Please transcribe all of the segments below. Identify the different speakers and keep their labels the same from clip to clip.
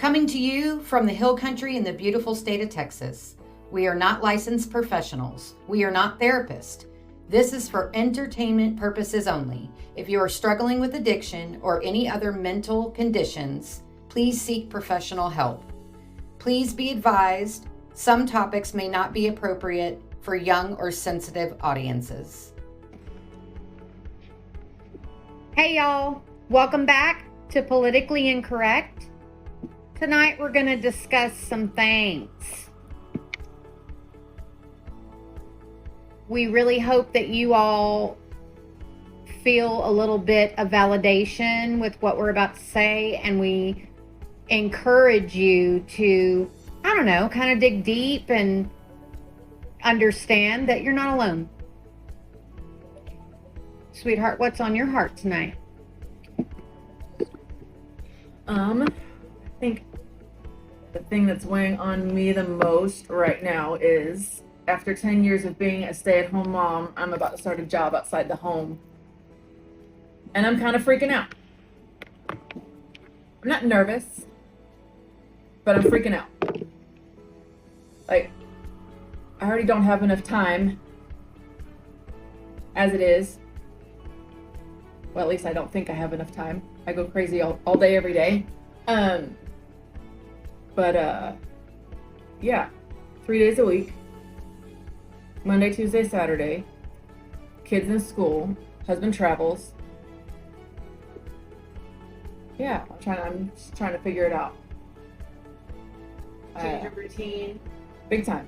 Speaker 1: Coming to you from the Hill Country in the beautiful state of Texas. We are not licensed professionals. We are not therapists. This is for entertainment purposes only. If you are struggling with addiction or any other mental conditions, please seek professional help. Please be advised, some topics may not be appropriate for young or sensitive audiences. Hey y'all, welcome back to Politically Incorrect. Tonight we're going to discuss some things. We really hope that you all feel a little bit of validation with what we're about to say, and we encourage you to, kind of dig deep and understand that you're not alone. Sweetheart, what's on your heart tonight?
Speaker 2: I think the thing that's weighing on me the most right now is after 10 years of being a stay-at-home mom, I'm about to start a job outside the home. And I'm kind of freaking out. I'm not nervous, but I'm freaking out. Like, I already don't have enough time as it is. Well, at least I don't think I have enough time. I go crazy all day, every day. Yeah, 3 days a week. Monday, Tuesday, Saturday. Kids in school. Husband travels. Yeah, I'm just trying to figure it out.
Speaker 3: Change your routine.
Speaker 2: Big time.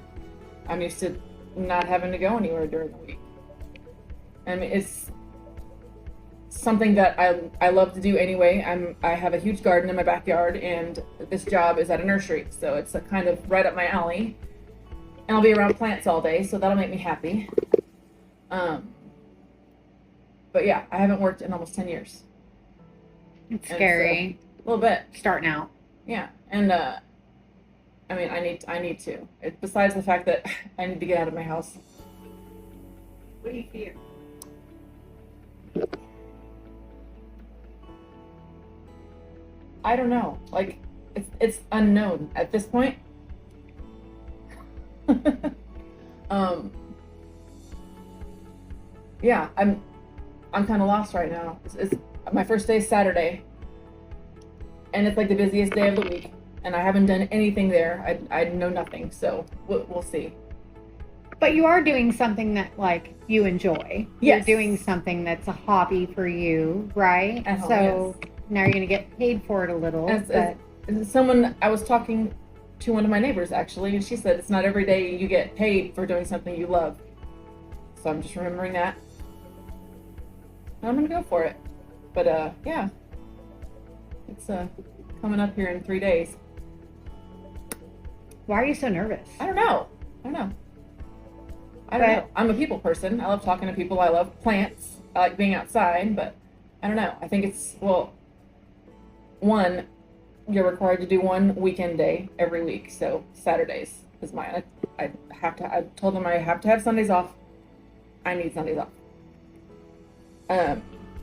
Speaker 2: I'm used to not having to go anywhere during the week. I mean, it's something that I love to do anyway. I have a huge garden in my backyard, and this job is at a nursery, so it's a kind of right up my alley. And I'll be around plants all day, so that'll make me happy. But yeah, I haven't worked in almost 10 years.
Speaker 1: It's scary.
Speaker 2: So, a little bit.
Speaker 1: Starting out.
Speaker 2: Yeah, and I mean, I need to. Besides the fact that I need to get out of my house.
Speaker 3: What do you fear?
Speaker 2: I don't know. Like, it's unknown at this point. Yeah, I'm kind of lost right now. It's my first day is Saturday, and it's like the busiest day of the week, and I haven't done anything there. I know nothing, so we'll see.
Speaker 1: But you are doing something that, like, you enjoy.
Speaker 2: Yes.
Speaker 1: You're doing something that's a hobby for you, right?
Speaker 2: At home,
Speaker 1: so
Speaker 2: yes.
Speaker 1: Now you're going to get paid for it a little.
Speaker 2: As someone, I was talking to one of my neighbors, actually, and she said it's not every day you get paid for doing something you love. So I'm just remembering that. And I'm going to go for it. But, yeah. It's coming up here in 3 days.
Speaker 1: Why are you so nervous?
Speaker 2: I don't know. I don't know. I'm a people person. I love talking to people. I love plants. I like being outside, but I don't know. I think it's, well, one, you're required to do one weekend day every week. So Saturdays is mine. I told them I have to have Sundays off. I need Sundays off.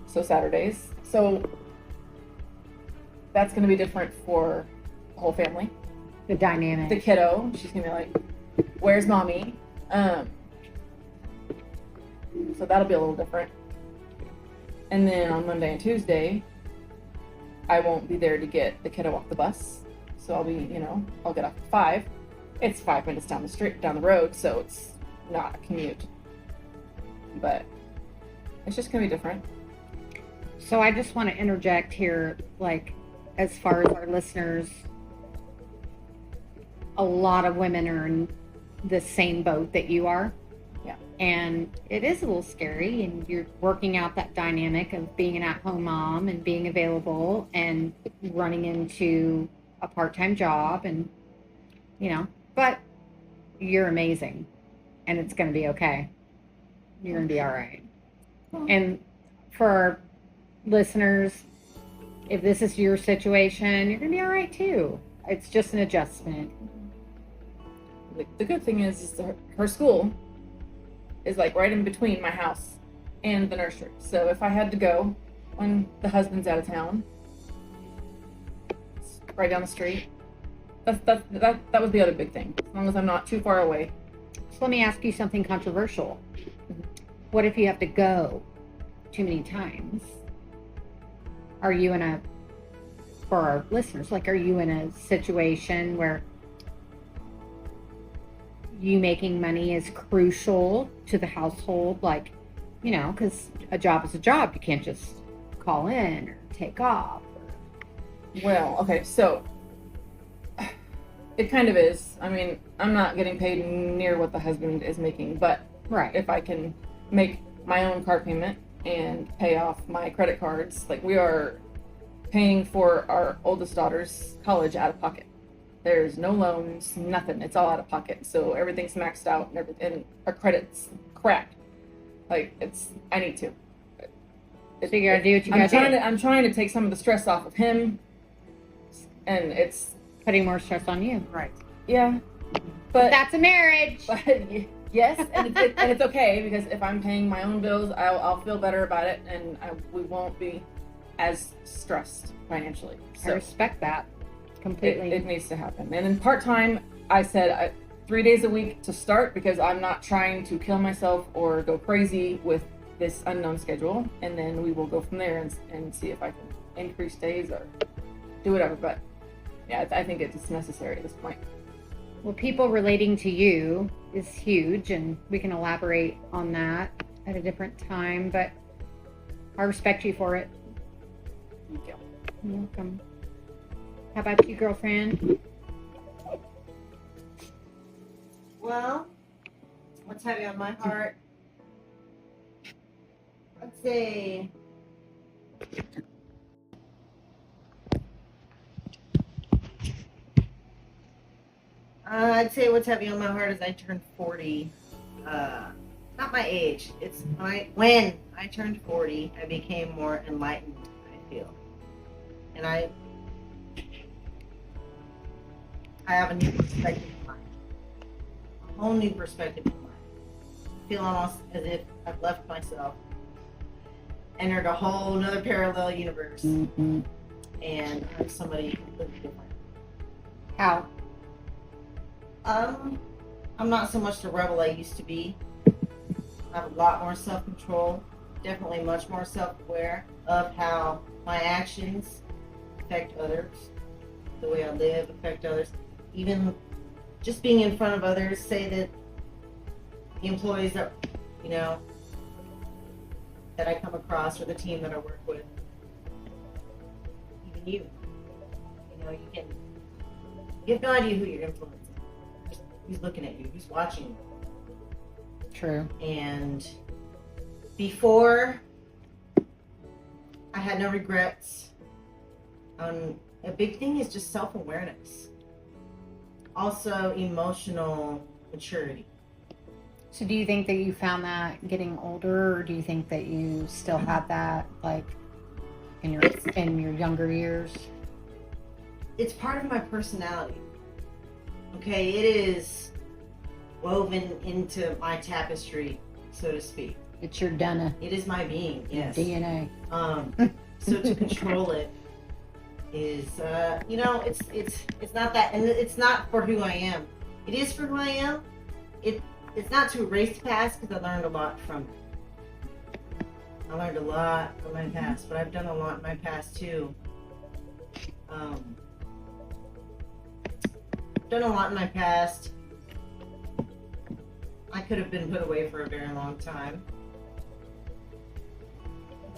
Speaker 2: So Saturdays. So that's going to be different for the whole family.
Speaker 1: The dynamic.
Speaker 2: The kiddo, she's going to be like, where's mommy? So that'll be a little different. And then on Monday and Tuesday, I won't be there to get the kiddo off the bus. So I'll be, I'll get off at 5. It's 5 minutes down the road, so it's not a commute. But it's just going to be different.
Speaker 1: So I just want to interject here, like, as far as our listeners, a lot of women are in the same boat that you are.
Speaker 2: Yeah.
Speaker 1: And it is a little scary, and you're working out that dynamic of being an at-home mom and being available and running into a part-time job, and but you're amazing, and it's going to be okay. You're going to be all right. And for our listeners, if this is your situation, you're going to be all right too. It's just an adjustment.
Speaker 2: The good thing is her school is like right in between my house and the nursery. So if I had to go when the husband's out of town, it's right down the street. That was the other big thing. As long as I'm not too far away.
Speaker 1: So let me ask you something controversial. What if you have to go too many times? Are you in a, for our listeners, like, are you in a situation where you making money is crucial to the household? Like, you know, because a job is a job. You can't just call in or take off.
Speaker 2: Well, okay, so it kind of is. I mean, I'm not getting paid near what the husband is making, but
Speaker 1: Right.
Speaker 2: if I can make my own car payment and pay off my credit cards, like we are paying for our oldest daughter's college out of pocket. There's no loans, nothing. It's all out of pocket. So everything's maxed out and everything, and our credit's cracked. Like I need to.
Speaker 1: So you gotta do what you gotta do.
Speaker 2: I'm trying to take some of the stress off of him, and it's
Speaker 1: Putting more stress on you.
Speaker 3: Right.
Speaker 2: yeah, but
Speaker 1: That's a marriage.
Speaker 2: but yes, and it's okay because if I'm paying my own bills, I'll feel better about it, and we won't be as stressed financially.
Speaker 1: I
Speaker 2: So
Speaker 1: respect that completely.
Speaker 2: it needs to happen. And then part time, I said 3 days a week to start because I'm not trying to kill myself or go crazy with this unknown schedule, and then we will go from there and see if I can increase days or do whatever. But yeah, I think it's necessary at this point.
Speaker 1: Well, people relating to you is huge, and we can elaborate on that at a different time, but I respect you for it.
Speaker 2: Thank you.
Speaker 1: You're welcome. How about you, girlfriend?
Speaker 3: Well, what's heavy on my heart? I'd say what's heavy on my heart is I turned 40. Not my age. It's when I turned 40, I became more enlightened, I feel. And I have a new perspective in life. A whole new perspective in life. I feel almost as if I've left myself, entered a whole another parallel universe, and I'm somebody completely different.
Speaker 1: How?
Speaker 3: I'm not so much the rebel I used to be. I have a lot more self-control, definitely much more self-aware of how my actions affect others, the way I live affect others. Even just being in front of others, say that the employees that, you know, that I come across or the team that I work with, even you have no idea who you're influencing. Who's looking at you, who's watching you.
Speaker 1: True.
Speaker 3: And before, I had no regrets. A big thing is just self-awareness. Also, emotional maturity.
Speaker 1: So do you think that you found that getting older, or do you think that you still had that, like, in your younger years?
Speaker 3: It's part of my personality. Okay, it is woven into my tapestry, so to speak.
Speaker 1: It's your DNA.
Speaker 3: It is my being, yes.
Speaker 1: DNA.
Speaker 3: So to control it is, it's not that, and it's not for who I am. It is for who I am. It's not to erase the past because I learned a lot from it. I learned a lot from my past, but I've done a lot in my past too. Done a lot in my past. I could have been put away for a very long time.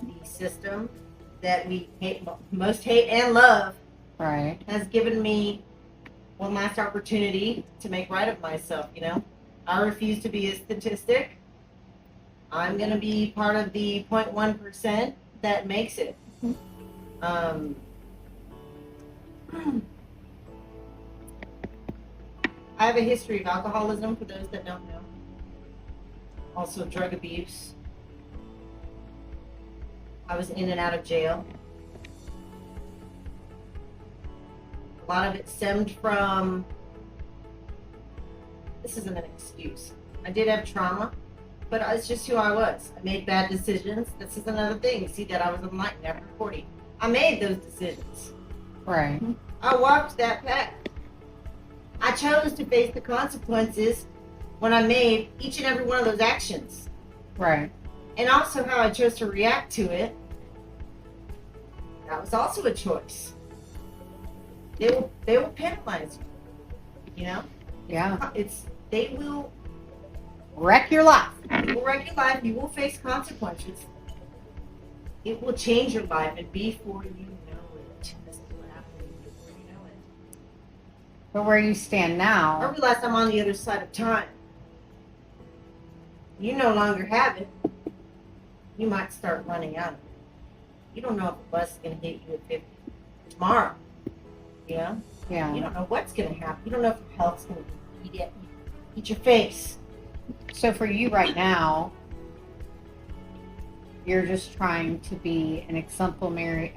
Speaker 3: The system that we most hate and love
Speaker 1: Right.
Speaker 3: has given me one last opportunity to make right of myself, you know? I refuse to be a statistic. I'm going to be part of the 0.1% that makes it. I have a history of alcoholism, for those that don't know. Also drug abuse. I was in and out of jail. A lot of it stemmed from, this isn't an excuse. I did have trauma, but it's just who I was. I made bad decisions. This is another thing. See that I was enlightened after 40. I made those decisions.
Speaker 1: Right.
Speaker 3: I walked that path. I chose to face the consequences when I made each and every one of those actions.
Speaker 1: Right.
Speaker 3: And also how I chose to react to it. That was also a choice. They will penalize you. You know?
Speaker 1: Yeah.
Speaker 3: They will
Speaker 1: Wreck your life.
Speaker 3: wreck your life. You will face consequences. It will change your life, and before you know it, this is what happens before you know it.
Speaker 1: But where you stand
Speaker 3: I
Speaker 1: now,
Speaker 3: realize I'm on the other side of time. You no longer have it. You might start running out of it. You don't know if a bus is going to hit you at 50 tomorrow. You know?
Speaker 1: yeah.
Speaker 3: You don't know what's going to happen. You don't know if your health's going to eat your face.
Speaker 1: So for you right now, you're just trying to be an exemplary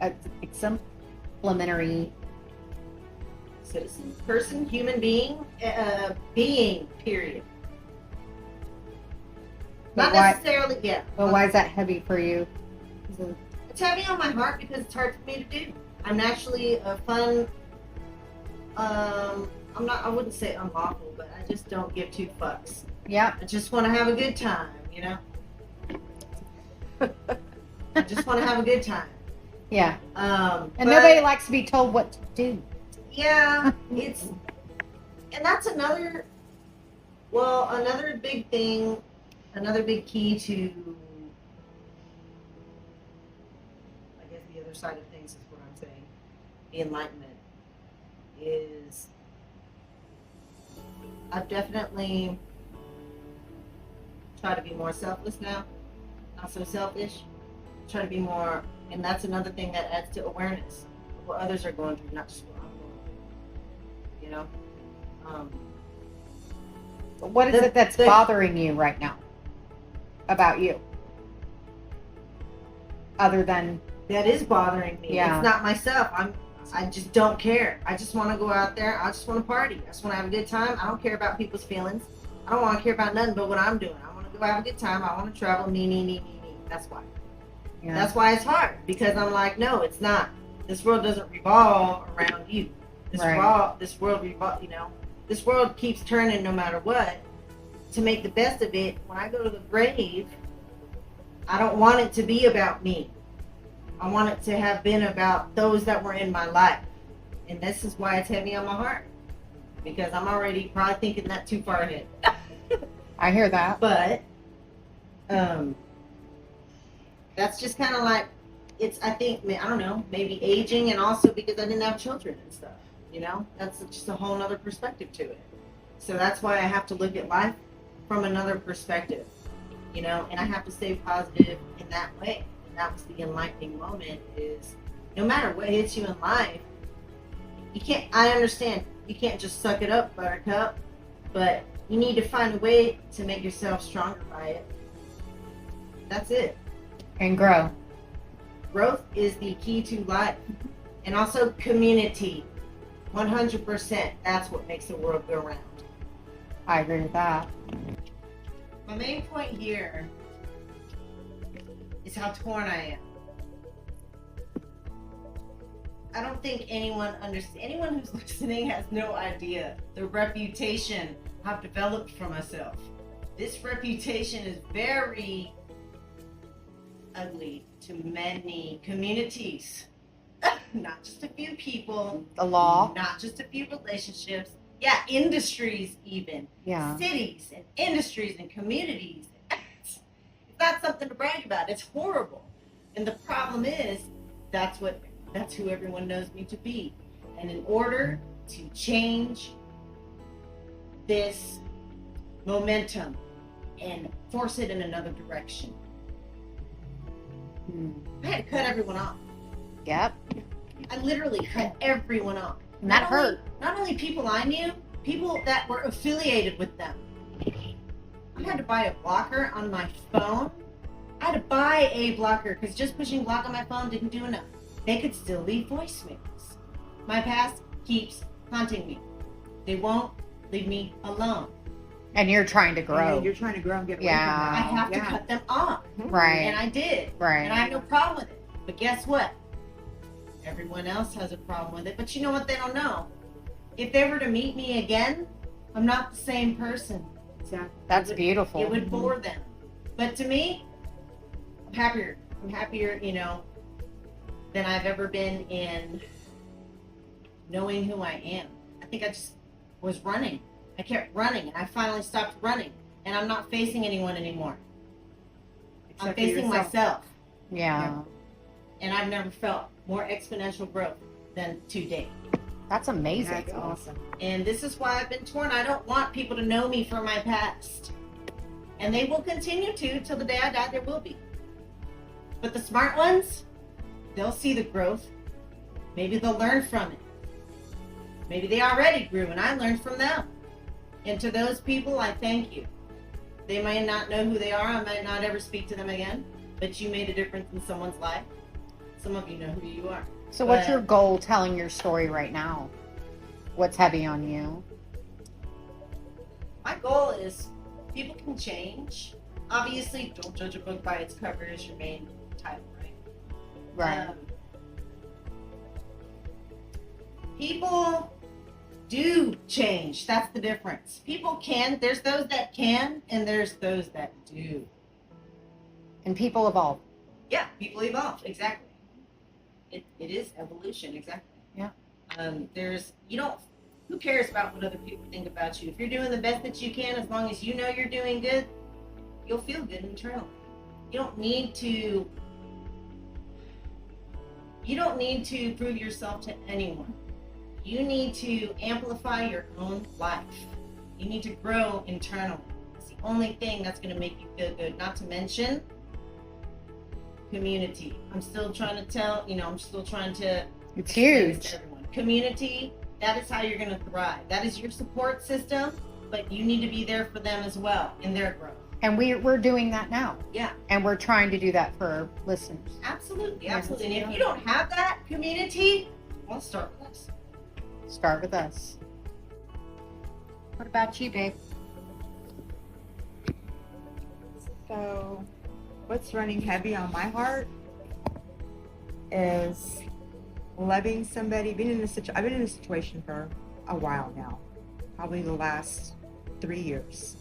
Speaker 3: Citizen, person, human being, period.
Speaker 1: But
Speaker 3: Not
Speaker 1: why-
Speaker 3: necessarily, yeah.
Speaker 1: But why is that heavy for you?
Speaker 3: It's heavy on my heart because it's hard for me to do. I'm naturally a fun. I wouldn't say unlawful, but I just don't give two fucks.
Speaker 1: Yeah.
Speaker 3: I just want to have a good time, you know. I just want to have a good time.
Speaker 1: Yeah.
Speaker 3: And
Speaker 1: And nobody likes to be told what to do.
Speaker 3: Yeah, and that's another big thing, another big key to, I guess, the other side of things is what I'm saying, the enlightenment, is I've definitely tried to be more selfless now, not so selfish, try to be more, and that's another thing that adds to awareness of what others are going through, not just what I'm going through. You know,
Speaker 1: What is it that's bothering you right now about you? Other than,
Speaker 3: that is bothering me.
Speaker 1: Yeah.
Speaker 3: It's not myself. I just don't care. I just want to go out there. I just want to party. I just want to have a good time. I don't care about people's feelings. I don't want to care about nothing but what I'm doing. I want to go have a good time. I want to travel. Me. That's why.
Speaker 1: yeah.
Speaker 3: That's why it's hard, because I'm like, no, it's not. This world doesn't revolve around you. This
Speaker 1: Right.
Speaker 3: this world keeps turning no matter what. To make the best of it, when I go to the grave, I don't want it to be about me. I want it to have been about those that were in my life. And this is why it's heavy on my heart. Because I'm already probably thinking that too far ahead.
Speaker 1: I hear that.
Speaker 3: But that's just kind of like, I don't know, maybe aging, and also because I didn't have children and stuff, you know? That's just a whole other perspective to it. So that's why I have to look at life from another perspective, you know? And I have to stay positive in that way. And that was the enlightening moment, is no matter what hits you in life, I understand, you can't just suck it up, buttercup, but you need to find a way to make yourself stronger by it. That's it.
Speaker 1: And grow.
Speaker 3: Growth is the key to life. And also community. 100%. That's what makes the world go round.
Speaker 1: I agree with that.
Speaker 3: My main point here is how torn I am. I don't think anyone who's listening has no idea the reputation I've developed for myself. This reputation is very ugly to many communities. Not just a few people.
Speaker 1: The law.
Speaker 3: Not just a few relationships. Yeah, industries even.
Speaker 1: Yeah.
Speaker 3: Cities and industries and communities. It's not something to brag about. It's horrible. And the problem is, that's who everyone knows me to be. And in order to change this momentum and force it in another direction, I had to cut everyone off.
Speaker 1: Yep.
Speaker 3: I literally cut everyone off.
Speaker 1: And that hurt.
Speaker 3: Not only people I knew, people that were affiliated with them. I had to buy a blocker on my phone. I had to buy a blocker because just pushing block on my phone didn't do enough. They could still leave voicemails. My past keeps haunting me. They won't leave me alone.
Speaker 1: And you're trying to grow.
Speaker 4: And you're trying to grow and get away
Speaker 1: Yeah.
Speaker 3: I
Speaker 4: from that.
Speaker 3: have to cut them off.
Speaker 1: Right.
Speaker 3: And I did.
Speaker 1: Right.
Speaker 3: And I have no problem with it. But guess what? Everyone else has a problem with it. But you know what they don't know? if they were to meet me again, I'm not the same person.
Speaker 4: Exactly.
Speaker 1: That's beautiful.
Speaker 3: It would bore them. But to me, I'm happier. I'm happier, than I've ever been in knowing who I am. I think I just was running. I kept running, and I finally stopped running. And I'm not facing anyone anymore. I'm
Speaker 4: Except for
Speaker 3: facing
Speaker 4: yourself.
Speaker 3: myself.
Speaker 1: Yeah.
Speaker 3: And I've never felt more exponential growth than today.
Speaker 1: That's amazing.
Speaker 4: That's awesome.
Speaker 3: And this is why I've been torn. I don't want people to know me from my past. And they will continue to till the day I die, there will be. But the smart ones, they'll see the growth. Maybe they'll learn from it. Maybe they already grew and I learned from them. And to those people, I thank you. They may not know who they are. I might not ever speak to them again. But you made a difference in someone's life. Some of you know who you are.
Speaker 1: So what's
Speaker 3: But-
Speaker 1: your goal telling your story right now? What's heavy on you?
Speaker 3: My goal is people can change. Obviously, don't judge a book by its cover is your main title, right?
Speaker 1: Right.
Speaker 3: People do change. That's the difference. People can. There's those that can, and there's those that do.
Speaker 1: And people evolve.
Speaker 3: Yeah, people evolve. Exactly. It is evolution. Exactly.
Speaker 1: Yeah.
Speaker 3: Who cares about what other people think about you? If you're doing the best that you can, as long as you know you're doing good, you'll feel good internally. You don't need to prove yourself to anyone. You need to amplify your own life. You need to grow internally. It's the only thing that's going to make you feel good. Not to mention community. I'm still trying to
Speaker 1: It's
Speaker 3: explain this
Speaker 1: huge.
Speaker 3: to everyone. Community, that is how you're going to thrive. That is your support system, but you need to be there for them as well in their growth.
Speaker 1: And we're doing that now.
Speaker 3: Yeah,
Speaker 1: And we're trying to do that for our listeners.
Speaker 3: absolutely,
Speaker 1: Yeah,
Speaker 3: absolutely. And
Speaker 1: yeah.
Speaker 3: if you don't have that community, well, start with us.
Speaker 1: Start with us. What about you, babe?
Speaker 4: So, what's running heavy on my heart is loving somebody. I've been in a situation for a while now, probably the last 3 years.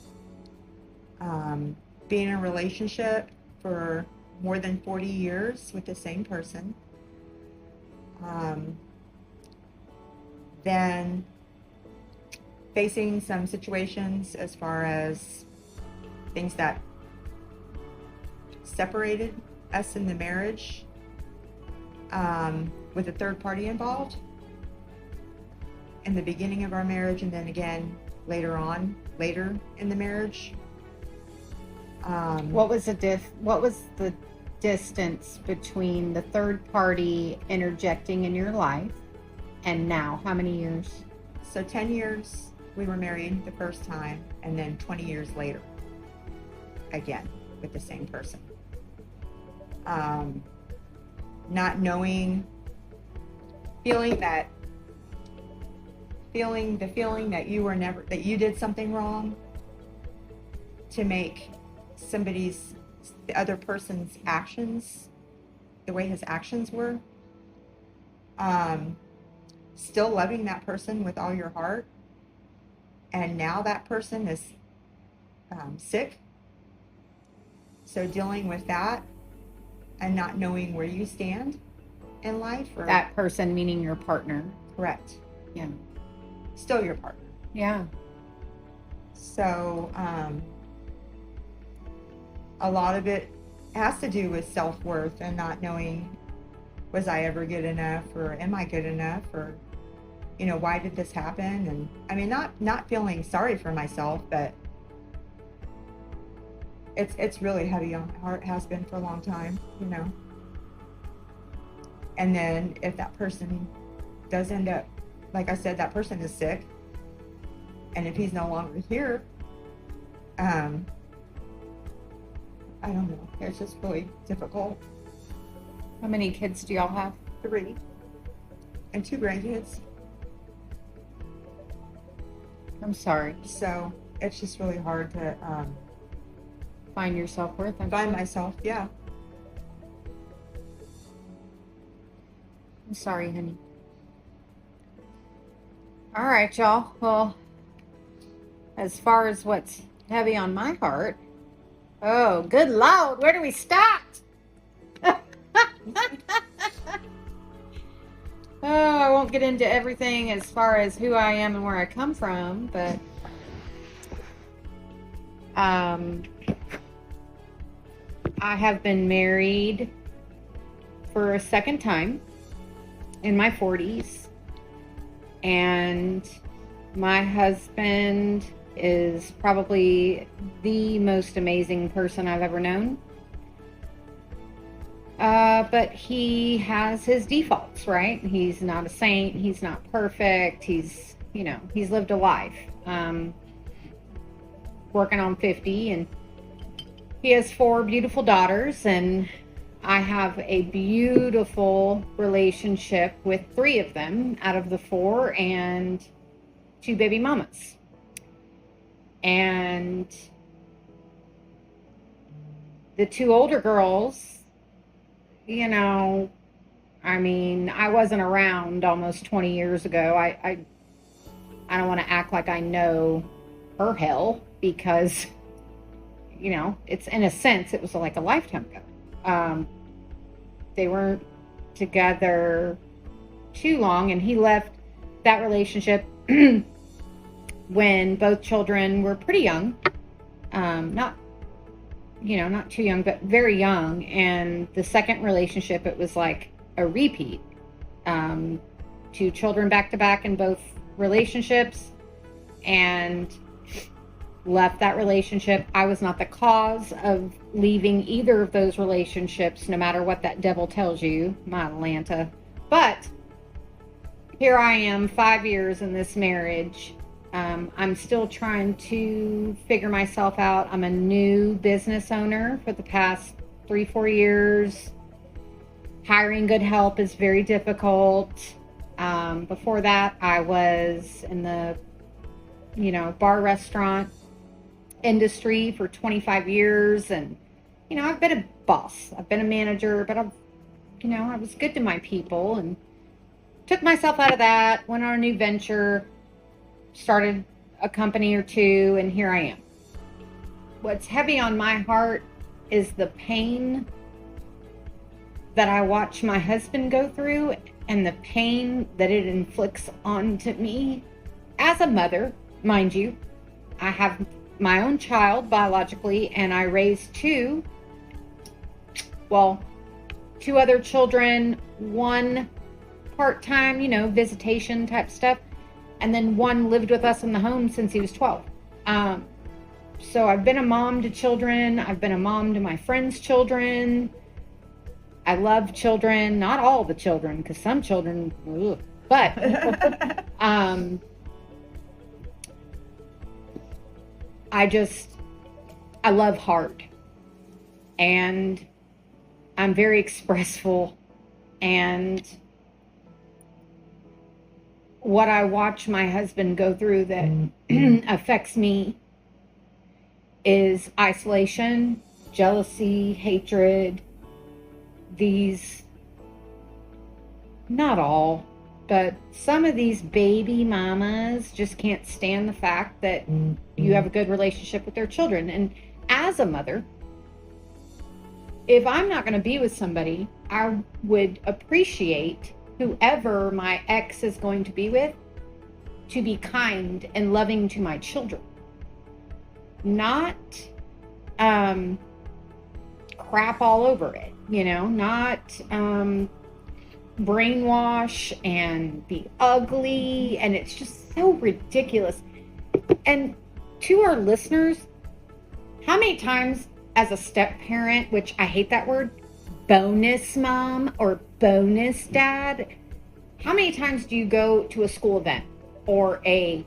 Speaker 4: Being in a relationship for more than 40 years with the same person. Then facing some situations as far as things that separated us in the marriage, with a third party involved in the beginning of our marriage, and then again later in the marriage.
Speaker 1: What was the distance between the third party interjecting in your life and now? How many years?
Speaker 4: So 10 years we were married the first time, and then 20 years later again with the same person. Not knowing, feeling the feeling that you did something wrong to make the other person's actions, the way his actions were. Still loving that person with all your heart, and now that person is sick. So dealing with that and not knowing where you stand in life. Or,
Speaker 1: That person meaning your partner.
Speaker 4: correct.
Speaker 1: Yeah.
Speaker 4: Still your partner.
Speaker 1: Yeah.
Speaker 4: So a lot of it has to do with self-worth and not knowing, was I ever good enough, or am I good enough, or why did this happen? And I mean, not feeling sorry for myself, but it's really heavy on my heart, has been for a long time. And then if that person does end up, like I said, that person is sick, and if he's no longer here, I don't know, it's just really difficult.
Speaker 1: How many kids do y'all have?
Speaker 4: 3 and 2 grandkids.
Speaker 1: I'm sorry.
Speaker 4: So it's just really hard to
Speaker 1: Find your self-worth. I'm
Speaker 4: find
Speaker 1: sure.
Speaker 4: myself. Yeah.
Speaker 1: I'm sorry, honey. All right, y'all. Well, as far as what's heavy on my heart, oh, good Lord, where do we start? Oh, I won't get into everything as far as who I am and where I come from, but I have been married for a second time in my 40s, and my husband is probably the most amazing person I've ever known. But he has his defaults, right? He's not a saint. He's not perfect. He's lived a life. Working on 50, and he has 4 beautiful daughters, and I have a beautiful relationship with 3 of them out of the 4, and 2 baby mamas. And the 2 older girls, I wasn't around almost 20 years ago. I don't want to act like I know her hell, because, it's, in a sense, it was like a lifetime ago. They weren't together too long, and he left that relationship when both children were pretty young. Not too young, but very young. And the second relationship, it was like a repeat. 2 children back to back in both relationships, and left that relationship. I was not the cause of leaving either of those relationships, no matter what that devil tells you, my Atlanta. But here I am, 5 years in this marriage. I'm still trying to figure myself out. I'm a new business owner for the past 3-4 years. Hiring good help is very difficult. Before that, I was in the, bar restaurant industry for 25 years. And, I've been a boss. I've been a manager, but I was good to my people, and took myself out of that, went on a new venture, started a company or 2, and here I am. What's heavy on my heart is the pain that I watch my husband go through, and the pain that it inflicts onto me as a mother. Mind you, I have my own child biologically, and I raised 2 other children, 1 part-time, visitation type stuff. And then 1 lived with us in the home since he was 12. So I've been a mom to children. I've been a mom to my friends' children. I love children. Not all the children, because some children, ugh. But I love hard. And I'm very expressful. And what I watch my husband go through that affects me is isolation, jealousy, hatred. Not all, but some of these baby mamas just can't stand the fact that you have a good relationship with their children. And as a mother, if I'm not going to be with somebody, I would appreciate whoever my ex is going to be with to be kind and loving to my children. Not crap all over it, not brainwash and be ugly. And it's just so ridiculous. And to our listeners, how many times as a step parent, which I hate that word, bonus mom or bonus dad, how many times do you go to a school event or a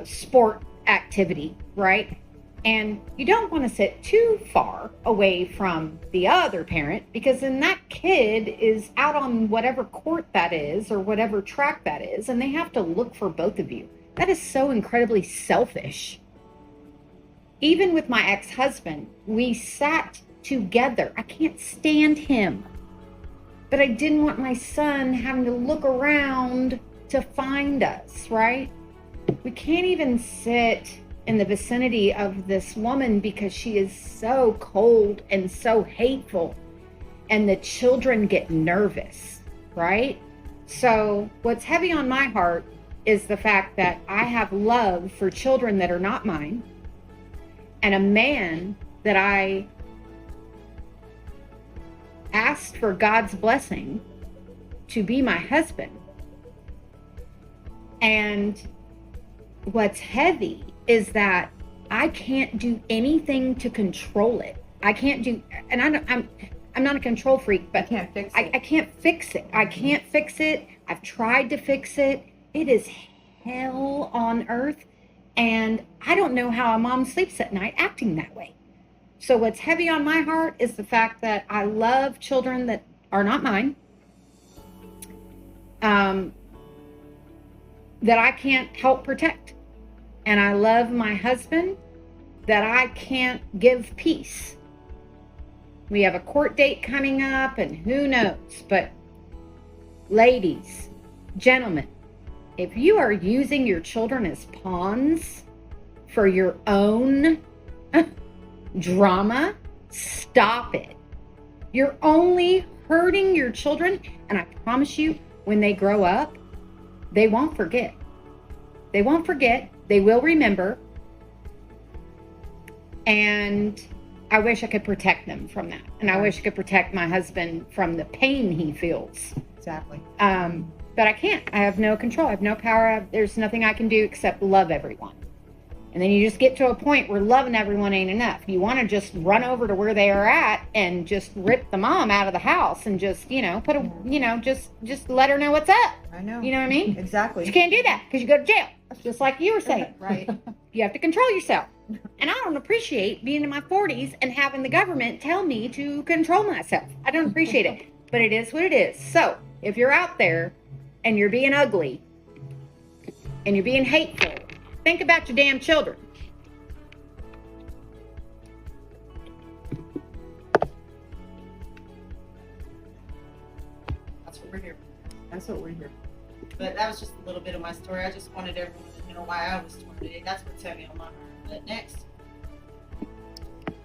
Speaker 1: sport activity, right? And you don't want to sit too far away from the other parent, because then that kid is out on whatever court that is or whatever track that is, and they have to look for both of you. That is so incredibly selfish. Even with my ex-husband, we sat together. I can't stand him. But I didn't want my son having to look around to find us, right? We can't even sit in the vicinity of this woman because she is so cold and so hateful, and the children get nervous, right? So what's heavy on my heart is the fact that I have love for children that are not mine, and a man that I asked for God's blessing to be my husband. And what's heavy is that I can't do anything to control it. I can't do, and I'm not a control freak, but
Speaker 4: Can't fix it.
Speaker 1: I can't fix it. I can't fix it. I've tried to fix it. It is hell on earth. And I don't know how a mom sleeps at night acting that way. So what's heavy on my heart is the fact that I love children that are not mine, that I can't help protect. And I love my husband that I can't give peace. We have a court date coming up, and who knows. But ladies, gentlemen, if you are using your children as pawns for your own drama, stop it. You're only hurting your children, and I promise you, when they grow up, they won't forget. They won't forget. They will remember. And I wish I could protect them from that. And I wish I could protect my husband from the pain he feels.
Speaker 4: Exactly.
Speaker 1: But I can't. I have no control. I have no power. There's nothing I can do except love everyone. And then you just get to a point where loving everyone ain't enough. You want to just run over to where they are at and just rip the mom out of the house and just, put a, just let her know what's up.
Speaker 4: I know.
Speaker 1: You know what I mean?
Speaker 4: Exactly.
Speaker 1: But you can't do that because you go to jail. Just like you were saying.
Speaker 4: Right.
Speaker 1: You have to control yourself. And I don't appreciate being in my 40s and having the government tell me to control myself. I don't appreciate it. But it is what it is. So if you're out there and you're being ugly and you're being hateful, think about your damn children.
Speaker 3: That's what we're here for.
Speaker 4: That's what we're here.
Speaker 3: But that was just a little bit of my story. I just wanted everyone to know why I was torn today. That's what's heavy on my heart. But next.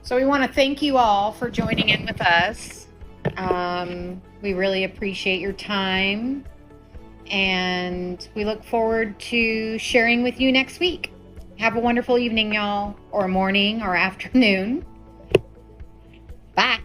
Speaker 1: So we want to thank you all for joining in with us. We really appreciate your time. And we look forward to sharing with you next week. Have a wonderful evening, y'all, or morning or afternoon. Bye.